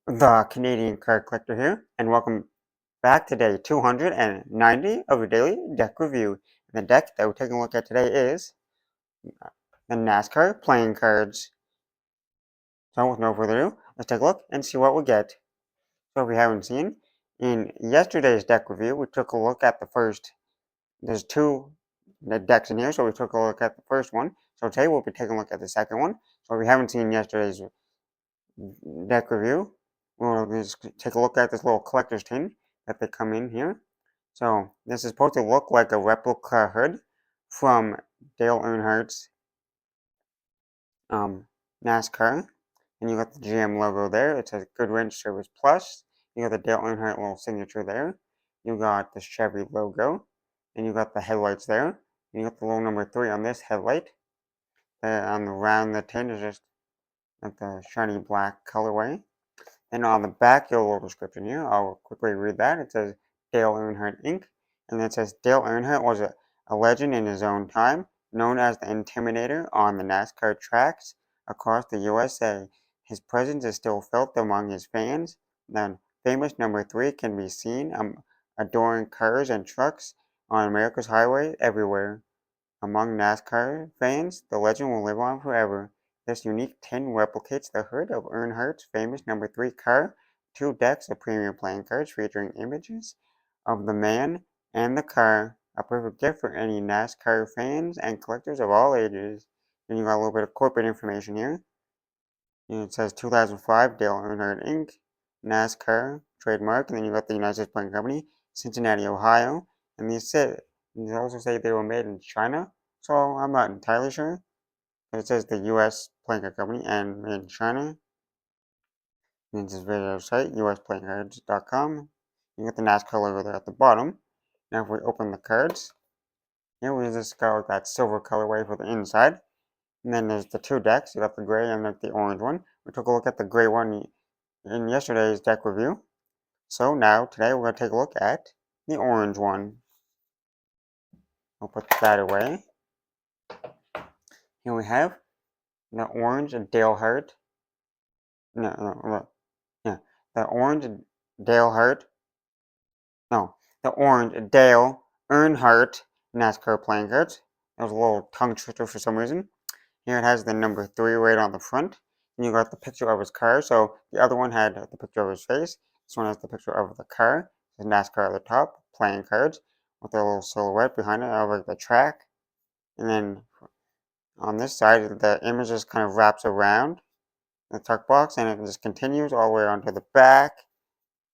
The Canadian Card Collector here, and welcome back to day 290 of your daily deck review. The deck that we're taking a look at today is the NASCAR playing cards. So with no further ado, let's take a look and see what we get. So if you haven't seen, in yesterday's deck review, we took a look at the first, there's two decks in here, so we took a look at the first one. So today we'll be taking a look at the second one. So if you haven't seen yesterday's deck review, we'll just take a look at this little collector's tin that they come in here. So this is supposed to look like a replica hood from Dale Earnhardt's NASCAR. And you got the GM logo there. It says Good Ranch Service Plus. You got the Dale Earnhardt little signature there. You got the Chevy logo. And you got the headlights there. And you got the little number 3 on this headlight. On the round the tin is just like the shiny black colorway. And on the back, you have a little description here. I'll quickly read that. It says Dale Earnhardt Inc. And it says Dale Earnhardt was a legend in his own time, known as the Intimidator on the NASCAR tracks across the USA. His presence is still felt among his fans. The famous number 3 can be seen adoring cars and trucks on America's highway everywhere. Among NASCAR fans, the legend will live on forever. This unique tin replicates the hood of Earnhardt's famous number 3 car, 2 decks of premium playing cards featuring images of the man and the car, a perfect gift for any NASCAR fans and collectors of all ages. Then you got a little bit of corporate information here. And it says 2005 Dale Earnhardt Inc., NASCAR, trademark, and then you got the United States Playing Company, Cincinnati, Ohio, and they also say they were made in China, so I'm not entirely sure. But it says the U.S. Playing Company and made in China. And it's this video site, usplayingcards.com. You get the NASCAR logo there at the bottom. Now if we open the cards, here we just got that silver colorway for the inside. And then there's the 2 decks. You got the gray and the orange one. We took a look at the gray one in yesterday's deck review. So now, today, we're going to take a look at the orange one. We'll put that away. Here we have the orange Dale Earnhardt. Yeah. The orange Dale Earnhardt. No, the orange Dale Earnhardt NASCAR playing cards. That was a little tongue twister for some reason. Here it has the number 3 right on the front. And you got the picture of his car. So the other one had the picture of his face. This one has the picture of the car. The NASCAR at the top, playing cards, with a little silhouette behind it of the track. And then on this side, the image just kind of wraps around the tuck box and it just continues all the way onto the back.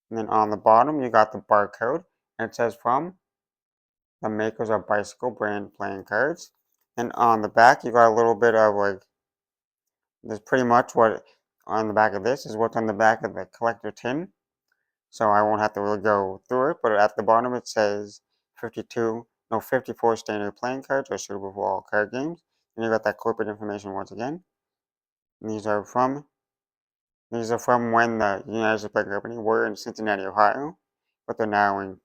And then on the bottom, you got the barcode. And it says from the makers of Bicycle brand playing cards. And on the back, you got a little bit of like, there's pretty much what on the back of this is what's on the back of the collector tin. So I won't have to really go through it, but at the bottom it says 54 standard playing cards are suitable for all card games. And you got that corporate information once again. And these are from when the United States Playing Company were in Cincinnati, Ohio, but they're now in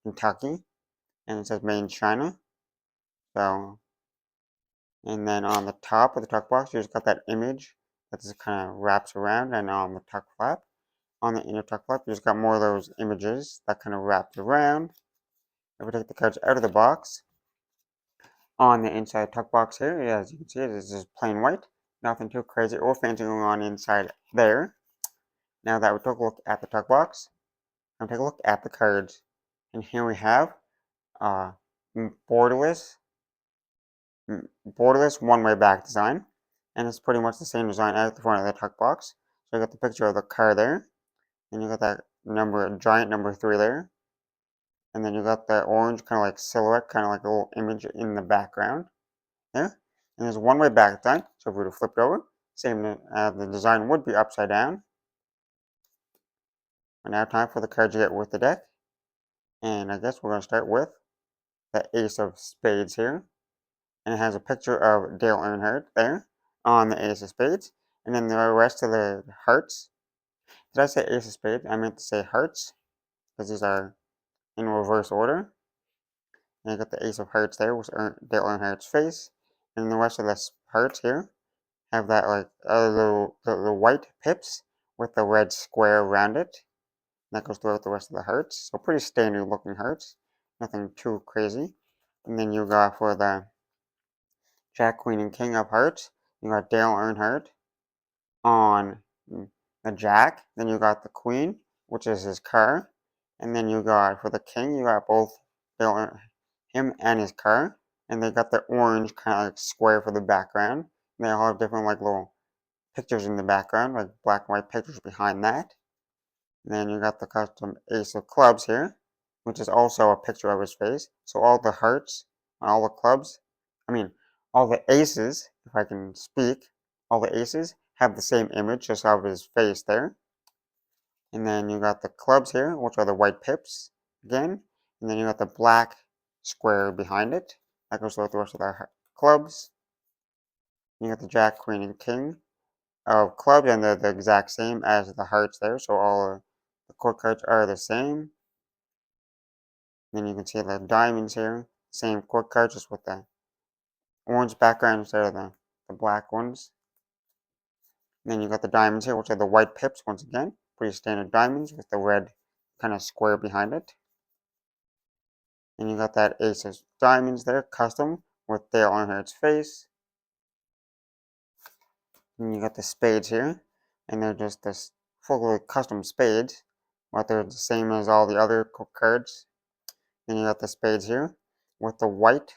Kentucky. And it says made in China. So, and then on the top of the tuck box, you just got that image that just kind of wraps around, and on the tuck flap, on the inner tuck flap, you just got more of those images that kind of wrapped around. If we take the cards out of the box, on the inside tuck box here, as you can see, it is just plain white. Nothing too crazy or fancy going on inside there. Now that we took a look at the tuck box, I'm take a look at the cards. And here we have borderless one-way back design. And it's pretty much the same design as the front of the tuck box. So you got the picture of the car there. And you got that giant number 3 there. And then you got the orange kind of like silhouette, kind of like a little image in the background there. And there's a one-way back design. So if we were to flip it over, same the design would be upside down. And now time for the cards you get with the deck. And I guess we're going to start with the Ace of Spades here. And it has a picture of Dale Earnhardt there on the Ace of Spades. And then the rest of the hearts. Did I say Ace of Spades? I meant to say hearts, because these are in reverse order. And you got the Ace of Hearts there with Dale Earnhardt's face. And the rest of the hearts here have that like the white pips with the red square around it. That goes throughout the rest of the hearts. So pretty standard looking hearts. Nothing too crazy. And then you got for the Jack, Queen, and King of Hearts, you got Dale Earnhardt on the Jack. Then you got the Queen, which is his car. And then you got for the King, you got both him and his car. And they got the orange kind of like square for the background. And they all have different like little pictures in the background, like black and white pictures behind that. And then you got the custom Ace of Clubs here, which is also a picture of his face. So all the hearts and all the clubs, all the aces, if I can speak, all the aces have the same image just of his face there. And then you got the clubs here, which are the white pips again. And then you got the black square behind it. That goes with the rest of the clubs. You got the Jack, Queen, and King of clubs, and they're the exact same as the hearts there. So all the court cards are the same. Then you can see the diamonds here. Same court cards, just with the orange background instead of the black ones. And then you got the diamonds here, which are the white pips once again. Pretty standard diamonds with the red kind of square behind it. And you got that Ace of Diamonds there, custom, with Dale Earnhardt's face. And you got the spades here, and they're just this fully custom spades, but they're the same as all the other cards. Then you got the spades here, with the white,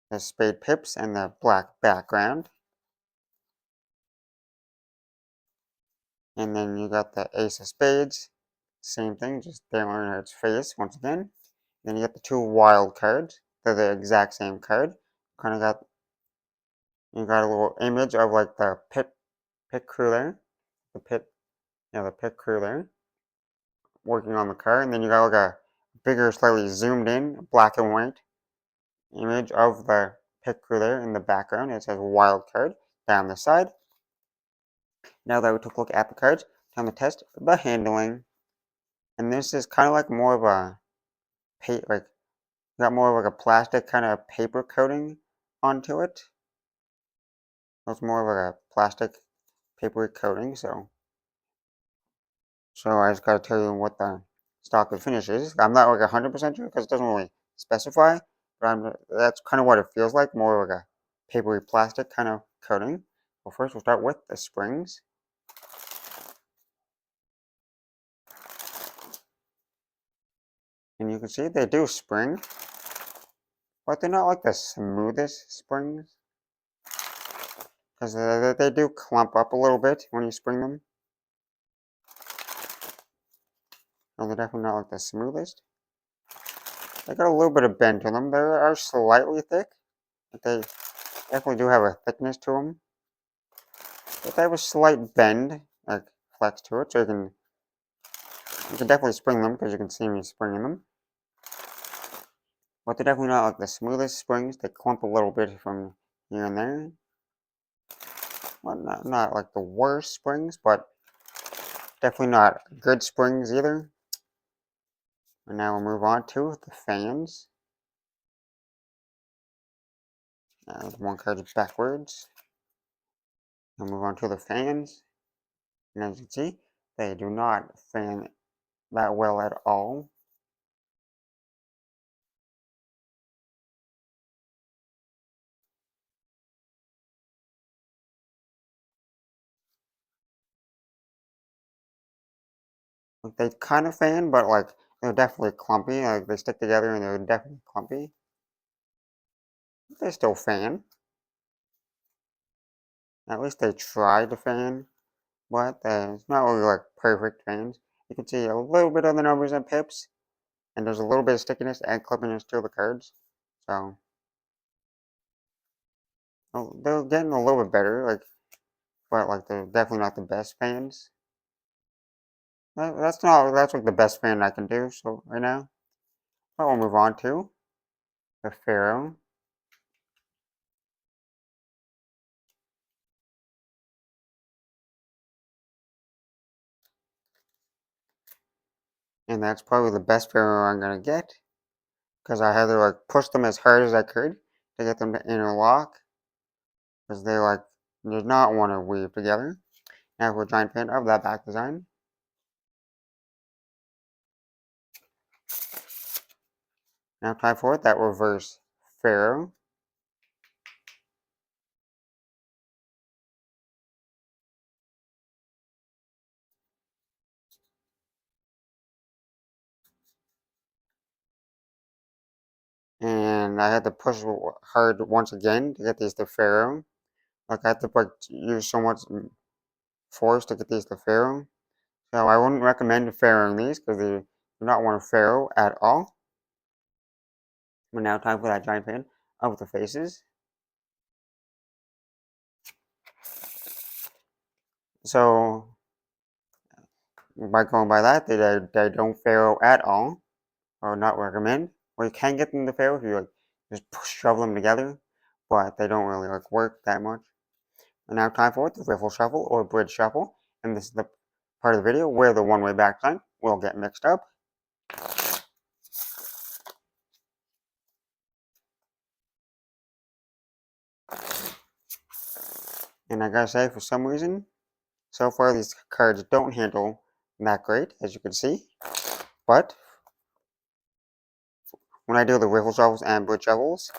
the spade pips, and the black background. And then you got the Ace of Spades, same thing, just Dale Earnhardt's face once again. Then you got the two wild cards. They're the exact same card. Kind of got you got a little image of like the pit crew there, the pit crew there, working on the car. And then you got like a bigger, slightly zoomed in, black and white image of the pit crew there in the background. It says wild card down the side. Now that we took a look at the cards, time to test the handling. And this is kind of like more of a got more of like a plastic kind of paper coating onto it. It's more of like a plastic papery coating, so I just gotta tell you what the stock of finish is. I'm not like 100% sure because it doesn't really specify, but that's kind of what it feels like, more like a papery plastic kind of coating. Well, first we'll start with the springs. And you can see they do spring, but they're not like the smoothest springs. Because they do clump up a little bit when you spring them. No, they're definitely not like the smoothest. They got a little bit of bend to them. They are slightly thick, but they definitely do have a thickness to them. But they have a slight bend, like flex to it, so you can definitely spring them because you can see me springing them. But they're definitely not like the smoothest springs. They clump a little bit from here and there. Well, not like the worst springs, but definitely not good springs either. And now we'll move on to the fans. One card backwards. We'll move on to the fans. And as you can see, they do not fan that well at all. They kind of fan, but like they're definitely clumpy. Like they stick together and they're definitely clumpy. They still fan. At least they try to fan, but it's not really like perfect fans. You can see a little bit of the numbers and pips, and there's a little bit of stickiness and clippiness to the cards. So they're getting a little bit better, but like they're definitely not the best fans. That's like the best fan I can do. So right now, but we'll move on to the Pharaoh. And that's probably the best Pharaoh I'm gonna get, because I had to like push them as hard as I could to get them to interlock, because they did not want to weave together. Now for a giant fan of that back design. Now time for that reverse Pharaoh. And I had to push hard once again to get these to Pharaoh. Like I had to use so much force to get these to Pharaoh. So I wouldn't recommend Pharaohing these because they do not want to Pharaoh at all. But now time for that giant fan of the faces. So by going by that, they don't Pharaoh at all, or not recommend. Or you can get them to Pharaoh if you like just shove them together, but they don't really like work that much. And now time for the riffle shuffle or bridge shuffle, and this is the part of the video where the one-way back time will get mixed up. And I gotta say, for some reason, so far these cards don't handle that great, as you can see. But when I do the riffle shuffles and bridge shuffles,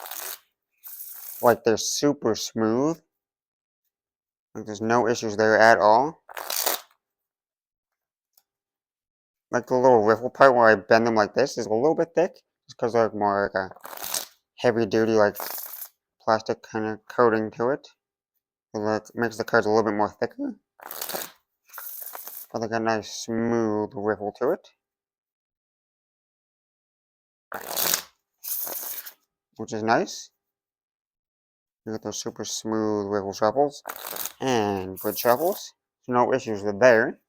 like they're super smooth. Like there's no issues there at all. Like the little riffle part where I bend them like this is a little bit thick, just because they're more like a heavy duty like plastic kind of coating to it. It makes the cards a little bit more thicker. But they got a nice smooth riffle to it. Which is nice. You get those super smooth riffle shuffles and bridge shuffles. So no issues with there.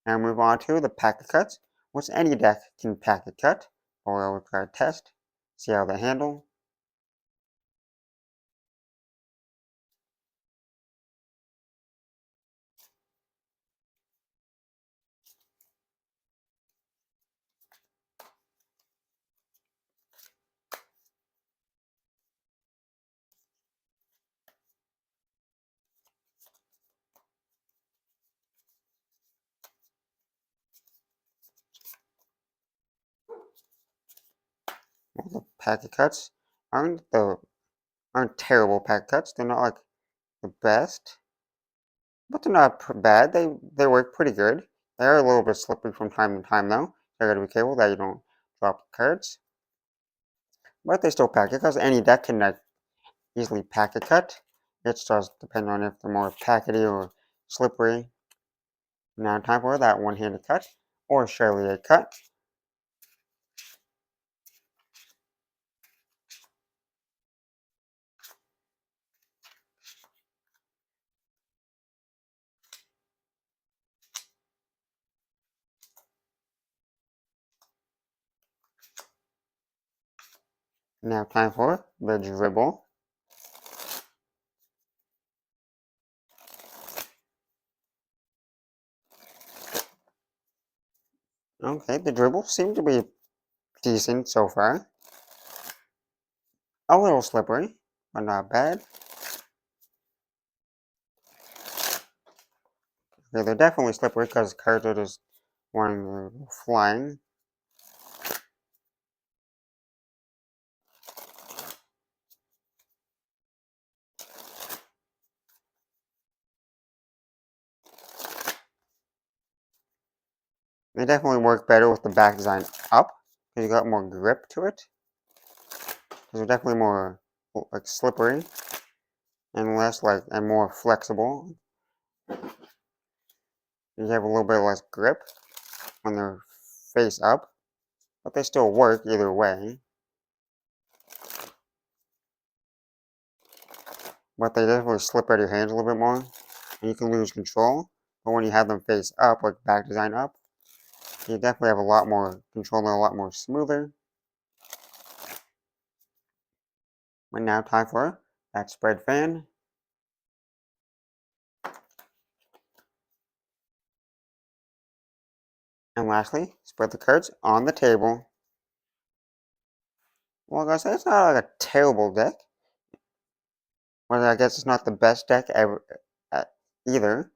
Now move on to the packet cuts, which any deck can packet cut, or we'll try to test, see how they handle. Well, the packet cuts aren't terrible packet cuts. They're not like the best, but they're not bad. They work pretty good. They are a little bit slippery from time to time though. So you gotta be careful that you don't drop the cards. But they still packet because any deck can easily packet cut. It just depends on if they're more packety or slippery. Now time for that one-handed cut or Charlier cut. Now time for the dribble. Okay, the dribble seemed to be decent so far. A little slippery, but not bad. Okay, they're definitely slippery because cards are just flying. They definitely work better with the back design up because you got more grip to it. They're definitely more like slippery and less and more flexible. You have a little bit less grip when they're face up, but they still work either way. But they definitely slip out of your hands a little bit more, and you can lose control. But when you have them face up, like back design up, you definitely have a lot more control and a lot more smoother. But now time for that spread fan. And lastly, spread the cards on the table. Well, like I said, it's not like a terrible deck. But I guess it's not the best deck ever either.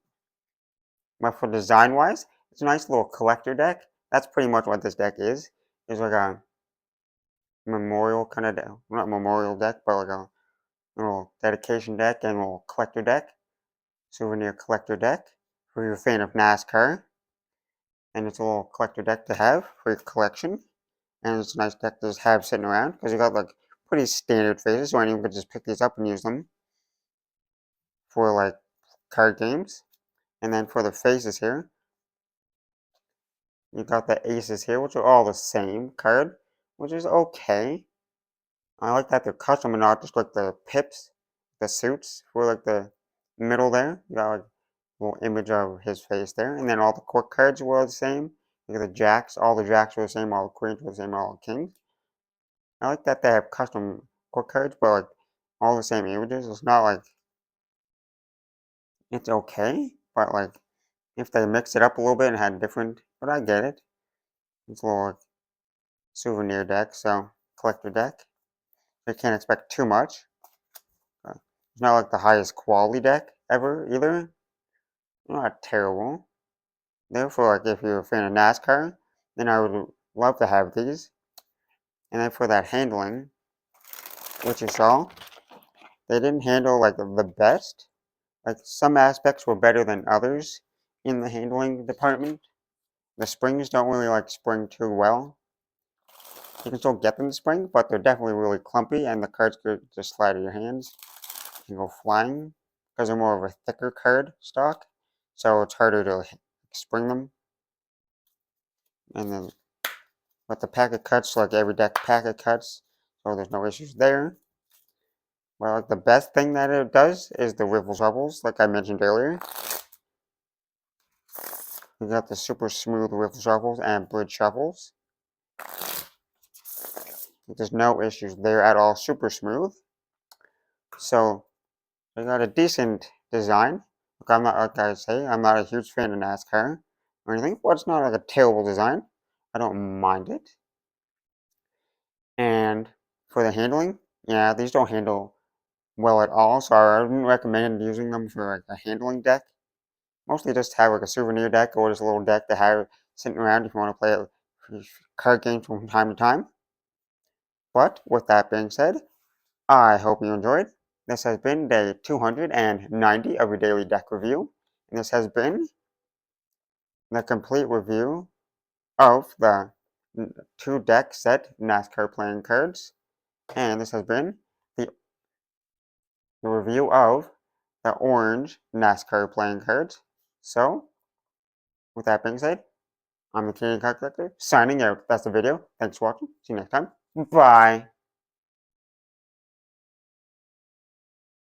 But for design-wise, it's a nice little collector deck. That's pretty much what this deck is. It's like a memorial kind of deck. Not memorial deck, but like a little dedication deck and a little collector deck. Souvenir collector deck. If you're a fan of NASCAR. And it's a little collector deck to have for your collection. And it's a nice deck to just have sitting around because you got like pretty standard faces, so anyone could just pick these up and use them for like card games. And then for the faces here, you got the aces here, which are all the same card, which is okay. I like that they're custom and not just like the pips, the suits for like the middle there. You got like a little image of his face there. And then all the court cards were the same. You got the jacks, all the jacks were the same, all the queens were the same, all the kings. I like that they have custom court cards, but like all the same images. It's not like it's okay, but like if they mixed it up a little bit and had different, but I get it. It's a little like, souvenir deck, so collector deck. You can't expect too much. It's not like the highest quality deck ever either. Not terrible. Therefore, like if you're a fan of NASCAR, then I would love to have these. And then for that handling, which you saw, they didn't handle like the best. Like some aspects were better than others in the handling department. The springs don't really like spring too well. You can still get them to spring, but they're definitely really clumpy, and the cards could just slide out of your hands and go flying because they're more of a thicker card stock, so it's harder to spring them. And then, but the packet cuts, like every deck packet cuts, so there's no issues there. Well, like the best thing that it does is the riffle shuffles, like I mentioned earlier. You got the super smooth riffle shuffles and bridge shuffles. There's no issues there at all, super smooth. So they got a decent design. Look, I'm not, like I say, I'm not a huge fan of NASCAR or anything, but it's not like a terrible design. I don't mind it. And for the handling, yeah, these don't handle well at all, so I wouldn't recommend using them for like a handling deck. Mostly just have like a souvenir deck or just a little deck to have sitting around if you want to play card games from time to time. But with that being said, I hope you enjoyed. This has been day 290 of your daily deck review, and this has been the complete review of the 2-deck set NASCAR playing cards, and this has been the review of the orange NASCAR playing cards. So, with that being said, I'm the Canadian Card Collector, signing out. That's the video. Thanks for watching. See you next time. Bye.